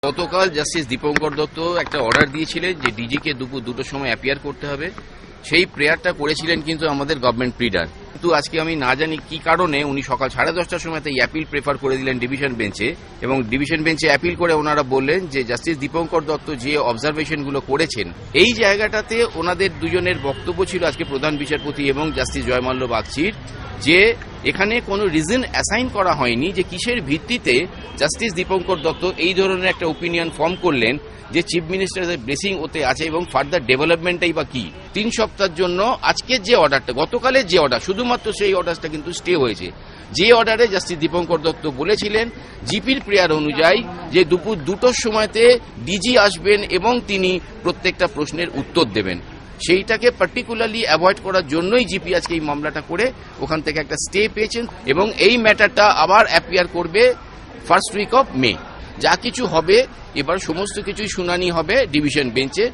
গতকাল জাস্টিস দীপঙ্কর দত্ত একটা অর্ডার দিয়েছিলেন যে ডিজিকে দুপুর 2টোর সময় অ্যাপিয়ার করতে হবে। সেই প্রেয়ারটা করেছিলেন কিন্তু আমাদের গভর্নমেন্ট প্লিডার। কিন্তু আজকে আমি না জানি কি কারণে উনি সকাল 10:30টার সময় এই অ্যাপিল প্রেফার করে দিলেন ডিভিশন বেঞ্চে, এবং ডিভিশন বেঞ্চে অ্যাপিল করে ওনারা বললেন যে জাস্টিস দীপঙ্কর দত্ত যে অবজারভেশনগুলো করেছেন এই জায়গাটাতে ওনাদের দুজনের বক্তব্য ছিল আজকে প্রধান বিচারপতি এবং জাস্টিস জয়মাল্য বাগচির, যে এখানে কোনো রিজন অ্যাসাইন করা হয়নি যে কিসের ভিত্তিতে জাস্টিস দীপঙ্কর দত্ত এই ধরনের একটা ওপিনিয়ন ফর্ম করলেন যে চিফ মিনিস্টারের ব্লেসিং ওতে আছে এবং ফার্দার ডেভেলপমেন্টটাই বা কি। 3 সপ্তাহের জন্য আজকের যে অর্ডারটা, গতকালের যে অর্ডার, শুধুমাত্র সেই অর্ডারটা কিন্তু স্টে হয়েছে। যে অর্ডারে জাস্টিস দীপঙ্কর দত্ত বলেছিলেন জিপির প্রেয়ার অনুযায়ী যে দুপুর 2টোর সময়তে ডিজি আসবেন এবং তিনি প্রত্যেকটা প্রশ্নের উত্তর দেবেন, সেইটাকে পার্টিকুলারলি অ্যাভয়েড করার জন্যই জিপি আজকে এই মামলাটা করে ওখান থেকে একটা স্টে পেয়েছেন এবং এই ম্যাটারটা আবার অ্যাপিয়ার করবে ফার্স্ট উইক অফ মে। যা কিছু হবে এবার সমস্ত কিছুই শুনানি হবে ডিভিশন বেঞ্চে।